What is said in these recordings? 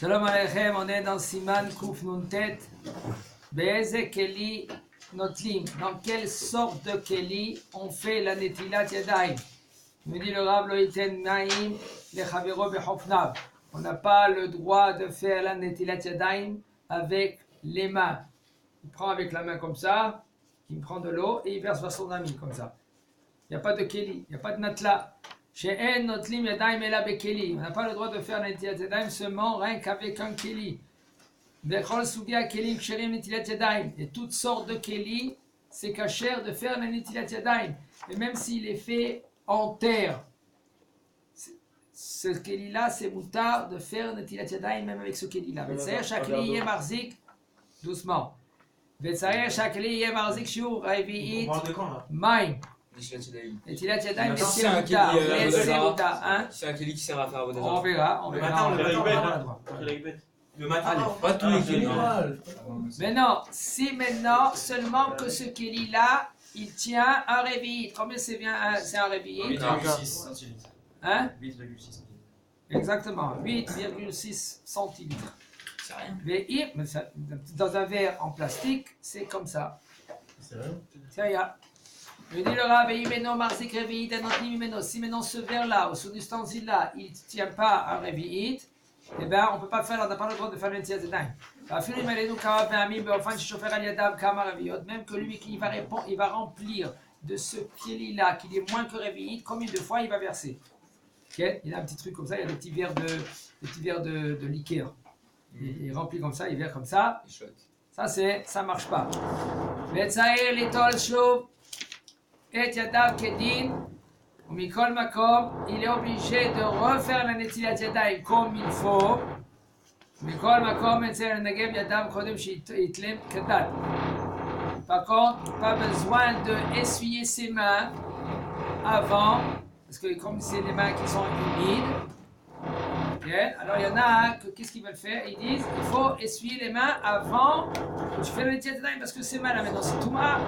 Shalom Aleichem, on est dans Siman Kuf Nuntet. Be'eze Keli Notlim. Dans quelle sorte de Keli on fait la Netilat Yadayim? Me dit le Rav Lo Yiten Naim le Chavero Bechofnav. On n'a pas le droit de faire la Netilat Yadayim avec les mains. Il prend avec la main comme ça, il prend de l'eau et il verse vers son ami comme ça. Il n'y a pas de Keli, il n'y a pas de Natla. Chez Notlim Yadayim Ela Bekeli. On n'a pas le droit de faire la Netilat Yadayim seulement rien qu'avec un Keli. Bechol Sugia Kelim Ksherim Netilat Yadayim. Et toutes sortes de Keli, c'est kasher de faire la Netilat Yadayim. Et même s'il est fait en terre, ce Keli-là, c'est moutard de faire Netilat Yadayim même avec ce Keli-là. Vetsayer Shakli Yeh Marzik, doucement. Vetsayer Shakli Yeh Marzik Shiur Revi'it Maim. Netilat Yadayim, c'est moutard. C'est un Keli qui sert à faire Avodah Zarah. On verra, on verra. Le matin, Pas tous les Kelis. Mais non, si maintenant, seulement que ce Keli-là, il tient un réveil. Combien c'est bien c'est un réveil? 8,6 centilitres. Hein? 8,6 centilitres. Exactement, 8,6 centilitres. C'est rien. Mais dans un verre en plastique, c'est comme ça. C'est vrai? C'est rien. Je dis le Rav, si maintenant ce verre-là, ou ce ustensile-là, il ne tient pas un réveil, eh bien, on ne peut pas faire, on n'a pas le droit de faire l'Netilat Yadayim. Même que lui qui il va remplir de ce Keli-là, qui est moins que réveillé, combien de fois il va verser? Okay? Il a un petit truc comme ça, il y a des petits verres de liqueur. Il remplit comme ça, il verse comme ça. Ça marche pas. Et Yadav Kedin. Mikol Makom, il est obligé de refaire la Netilat Yadayim comme il faut. Mikol Makom, par contre, pas besoin d'essuyer ses mains avant, parce que comme c'est des mains qui sont humides, okay, alors il y en a qu'est-ce qu'ils veulent faire? Ils disent il faut essuyer les mains avant que tu fais la Netilat Yadayim parce que ces mains là maintenant c'est tout mal.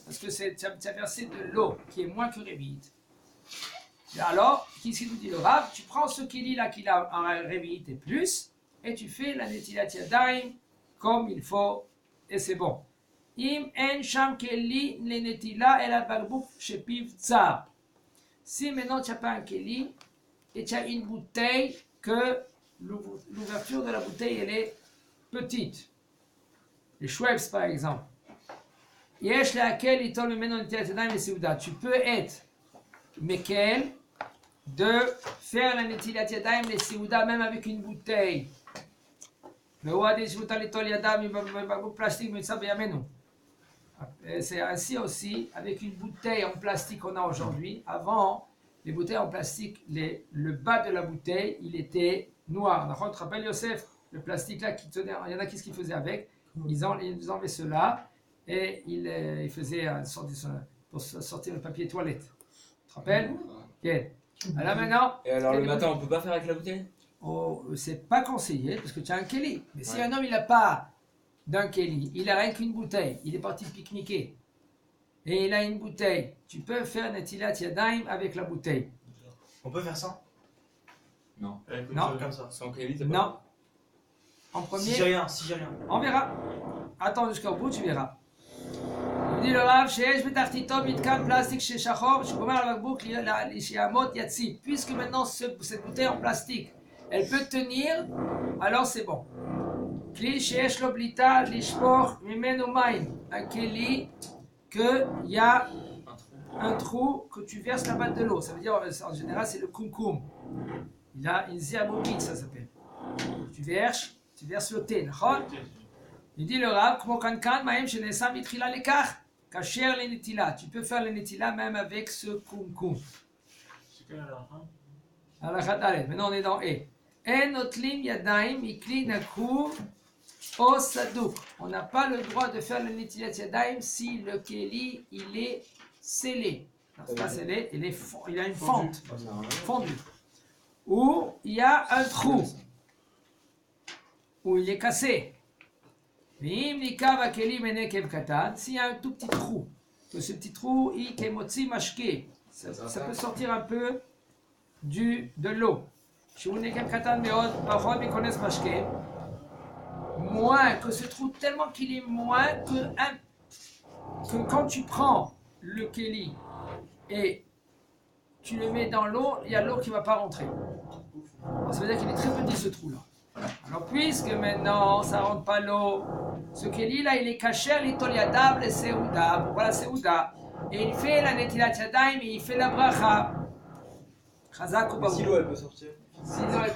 Parce que tu as versé de l'eau qui est moins que révite. Alors, qu'est-ce qu'il nous dit le Rav? Tu prends ce Keli-là qui a un révite et plus, et tu fais la Netilat Yadayim comme il faut, et c'est bon. Im en sham Keli le netila el barbouk shepiv tsar. Si maintenant tu n'as pas un Keli, et tu as une bouteille que l'ouverture de la bouteille elle est petite. Les Schweppes par exemple. Tu peux être Mekel de faire la Netilat Yadayim les Seuda même avec une bouteille. C'est ainsi aussi avec une bouteille en plastique qu'on a aujourd'hui. Avant, les bouteilles en plastique, le bas de la bouteille, il était noir. Tu te rappelles Yosef, le plastique là qui tenait, il y en a qui ce qu'ils faisaient avec. Ils enlevaient cela. Et il faisait pour sortir le papier toilette. Tu te rappelles? Okay. Alors maintenant. Et alors le matin, on peut pas faire avec la bouteille? Oh, c'est pas conseillé parce que tu as un Keli. Mais si un homme il n'a pas d'un Keli, il a rien qu'une bouteille, il est parti pique-niquer et il a une bouteille, tu peux faire Netilat Yadayim avec la bouteille. On peut faire ça? Non. Non. Comme ça. Sans Keli, Non. En premier. Si j'ai rien. On verra. Attends jusqu'au bout, tu verras. Il dit le Rav, שיש בתחתיתו מתקן פלסטיק שחור שגומר על הבקבוק שיעמוד יציב. Puisque maintenant cette bouteille en plastique, elle peut tenir, alors c'est bon. כלי שיש לו בליטה לשפוך ממנו מים. Un keli qu'il y a un trou que tu verses là-bas de l'eau. Ça veut dire en général c'est le kumkum. Il a une zerboumite, ça s'appelle. Tu verses le thé. Il dit le Rav, tu peux faire le netila même avec ce kumkum. Maintenant on est dans E. On n'a pas le droit de faire le netilat yadayim si le keli il est scellé. C'est pas scellé, il a une fente fondue. Ou il y a un trou, où il est cassé. S'il y a un tout petit trou, que ce petit trou, ça peut sortir un peu de l'eau. שהוא נקב קטן מאוד, פחות מכונס משקה, moins que ce trou tellement qu'il est moins que quand tu prends le keli et tu le mets dans l'eau, il y a l'eau qui ne va pas rentrer. Alors, ça veut dire qu'il est très petit ce trou-là. Alors puisque maintenant ça ne rentre pas l'eau, ce keli là il est caché, l'itol yadav, le seuda, voilà seuda, et il fait la netilat yadayim et il fait la bracha. Chazak ou Si l'eau elle peut sortir. Sinon elle peut